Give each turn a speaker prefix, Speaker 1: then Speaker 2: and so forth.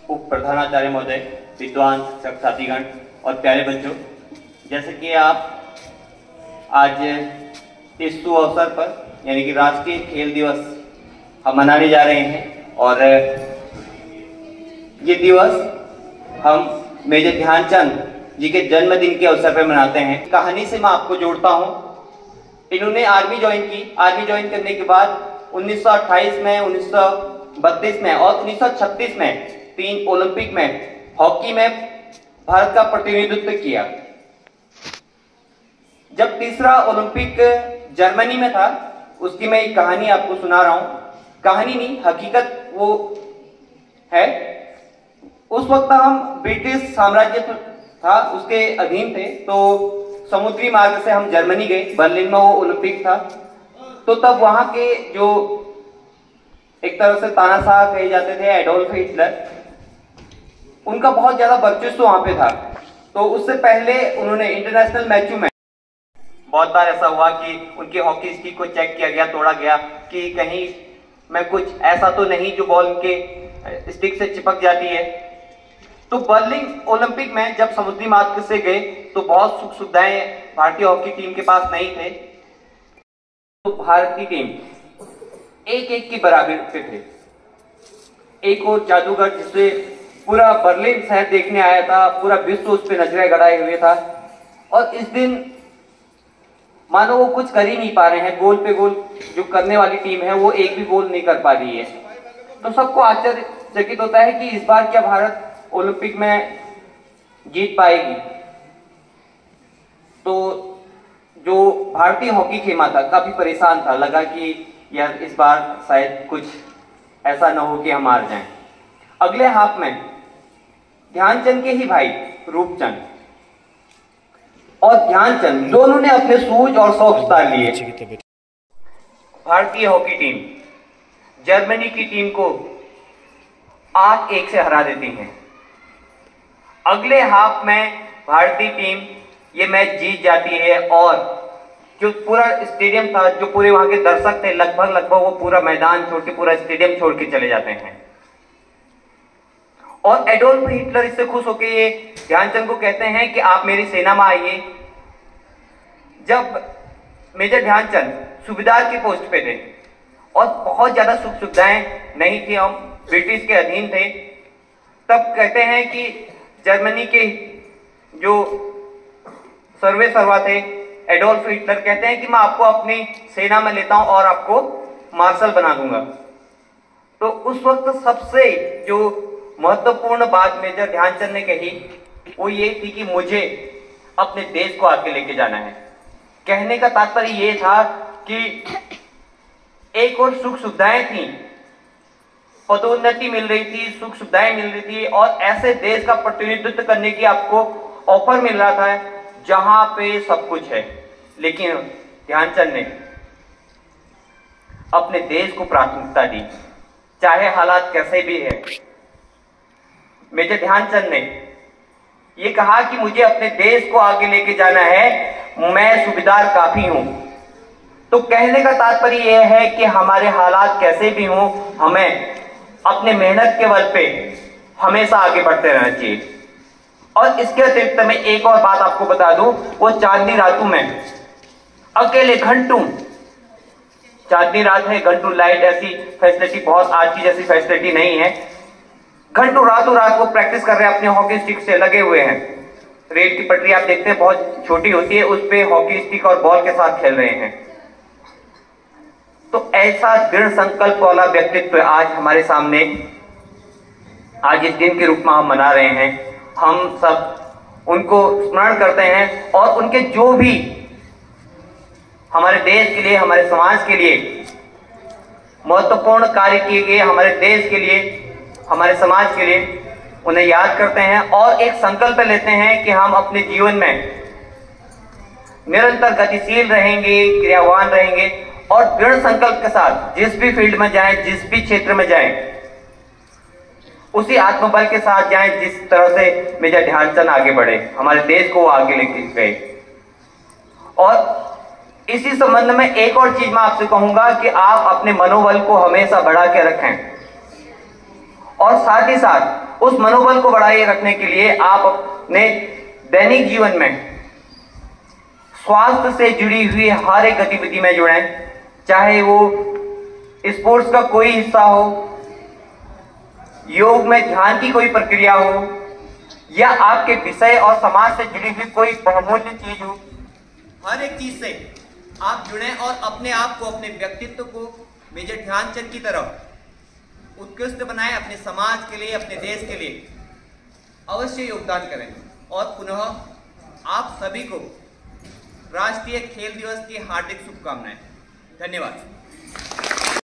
Speaker 1: उप प्रधानाचार्य महोदय, विद्वान शिक्षक साथीगण और प्यारे बच्चों, जैसे कि आप आज इस शुभ अवसर पर यानी कि राष्ट्रीय खेल दिवस हम मनाने जा रहे हैं और ये दिवस हम मेजर ध्यानचंद जी के जन्मदिन के अवसर पर मनाते हैं। कहानी से मैं आपको जोड़ता हूँ। इन्होंने आर्मी ज्वाइन की। आर्मी ज्वाइन करने के बाद 1928 में, 1932 में और 1936 में 3 ओलंपिक में हॉकी में भारत का प्रतिनिधित्व किया। जब तीसरा ओलंपिक जर्मनी में था, उसकी मैं एक कहानी आपको सुना रहा हूं। कहानी नहीं, हकीकत वो है। उस वक्त हम ब्रिटिश साम्राज्य था, उसके अधीन थे। तो समुद्री मार्ग से हम जर्मनी गए। बर्लिन में वो ओलंपिक था। तो तब वहां के जो एक तरह से तानाशाह कहे जाते थे, एडोल्फ हिटलर, उनका बहुत ज्यादा वर्चस्व वहां पे था। तो उससे पहले उन्होंने इंटरनेशनल मैचों में बहुत बार ऐसा हुआ कि उनके हॉकी स्टिक को चेक किया गया, तोड़ा गया कि कहीं में कुछ ऐसा तो नहीं जो बॉल उनके स्टिक से चिपक जाती है। तो बर्लिन ओलंपिक में जब समुद्री मार्ग से गए तो बहुत सुख सुविधाएं भारतीय हॉकी टीम के पास नहीं थे। तो भारत की टीम 1-1 की बराबरी पे थे। एक और जादूगर जिसे पूरा बर्लिन शहर देखने आया था, पूरा विश्व उस पर नजरें गड़ाए हुए था। और इस दिन मानो वो कुछ कर ही नहीं पा रहे हैं। गोल पे गोल जो करने वाली टीम है वो एक भी गोल नहीं कर पा रही है। तो सबको आश्चर्यचकित होता है कि इस बार क्या भारत ओलंपिक में जीत पाएगी। तो जो भारतीय हॉकी खेमा था काफी परेशान था। लगा कि यार इस बार शायद कुछ ऐसा ना हो कि हम हार जाएं। अगले हाफ में ध्यानचंद के ही भाई रूपचंद और ध्यानचंद दोनों ने अपने सूझ और शौक उतार लिए। भारतीय हॉकी टीम जर्मनी की टीम को 8-1 से हरा देती है। अगले हाफ में भारतीय टीम ये मैच जीत जाती है और जो पूरा स्टेडियम था, जो पूरे वहां के दर्शक थे, लगभग वो पूरा मैदान छोड़ के, पूरा स्टेडियम छोड़ के चले जाते हैं। और एडोल्फ हिटलर इससे खुश होकर ये ध्यानचंद को कहते हैं कि आप मेरी सेना में आइए। जब मेजर ध्यानचंद सूबेदार की पोस्ट पे थे और बहुत ज्यादा सुख सुविधाएं नहीं थी, हम ब्रिटिश के अधीन थे, तब कहते हैं कि जर्मनी के जो सर्वे सर्वा थे एडोल्फ हिटलर कहते हैं कि मैं आपको अपनी सेना में लेता हूं और आपको मार्शल बना दूंगा। तो उस वक्त सबसे जो महत्वपूर्ण बात मेजर ध्यानचंद ने कही वो ये थी कि मुझे अपने देश को आगे लेके जाना है। कहने का तात्पर्य ये था कि एक और सुख सुविधाएं थी, पदोन्नति मिल रही थी, सुख सुविधाएं मिल रही थी और ऐसे देश का प्रतिनिधित्व करने की आपको ऑफर मिल रहा था जहां पे सब कुछ है। लेकिन ध्यानचंद ने अपने देश को प्राथमिकता दी, चाहे हालात कैसे भी है। मेजर ध्यानचंद ने यह कहा कि मुझे अपने देश को आगे लेके जाना है, मैं सूबेदार काफी हूं। तो कहने का तात्पर्य यह है कि हमारे हालात कैसे भी हों, हमें अपने मेहनत के बल पे हमेशा आगे बढ़ते रहना चाहिए। और इसके अतिरिक्त मैं एक और बात आपको बता दूं, वो चांदनी रातों में अकेले घंटों, चांदनी रात है, घंटों लाइट ऐसी फैसिलिटी, बहुत आज की जैसी फैसिलिटी नहीं है। घंटों रातों रात वो प्रैक्टिस कर रहे हैं, अपने हॉकी स्टिक से लगे हुए हैं। रेल की पटरी आप देखते हैं बहुत छोटी होती है, उस पे हॉकी स्टिक और बॉल के साथ खेल रहे हैं। तो ऐसा दृढ़ संकल्प वाला व्यक्तित्व आज हमारे सामने, आज इस दिन के रूप में हम मना रहे हैं। हम सब उनको स्मरण करते हैं और उनके जो भी हमारे देश के लिए, हमारे समाज के लिए महत्वपूर्ण कार्य किए गए, हमारे देश के लिए, हमारे समाज के लिए, उन्हें याद करते हैं और एक संकल्प लेते हैं कि हम अपने जीवन में निरंतर गतिशील रहेंगे, क्रियावान रहेंगे और दृढ़ संकल्प के साथ जिस भी फील्ड में जाएं, जिस भी क्षेत्र में जाएं, उसी आत्मबल के साथ जाएं जिस तरह से मेजर ध्यानचंद आगे बढ़े, हमारे देश को आगे लेके गए। और इसी संबंध में एक और चीज मैं आपसे कहूंगा कि आप अपने मनोबल को हमेशा बढ़ा के रखें और साथ ही साथ उस मनोबल को बढ़ाए रखने के लिए आप अपने दैनिक जीवन में स्वास्थ्य से जुड़ी हुई हर एक गतिविधि में जुड़ें, चाहे वो स्पोर्ट्स का कोई हिस्सा हो, योग में ध्यान की कोई प्रक्रिया हो, या आपके विषय और समाज से जुड़ी हुई कोई बहुमूल्य चीज हो। हर एक चीज से आप जुड़ें और अपने आप को, अपने व्यक्तित्व को मेजर ध्यानचंद की तरह उत्कृष्ट बनाएं। अपने समाज के लिए, अपने देश के लिए अवश्य योगदान करें। और पुनः आप सभी को राष्ट्रीय खेल दिवस की हार्दिक शुभकामनाएं। धन्यवाद।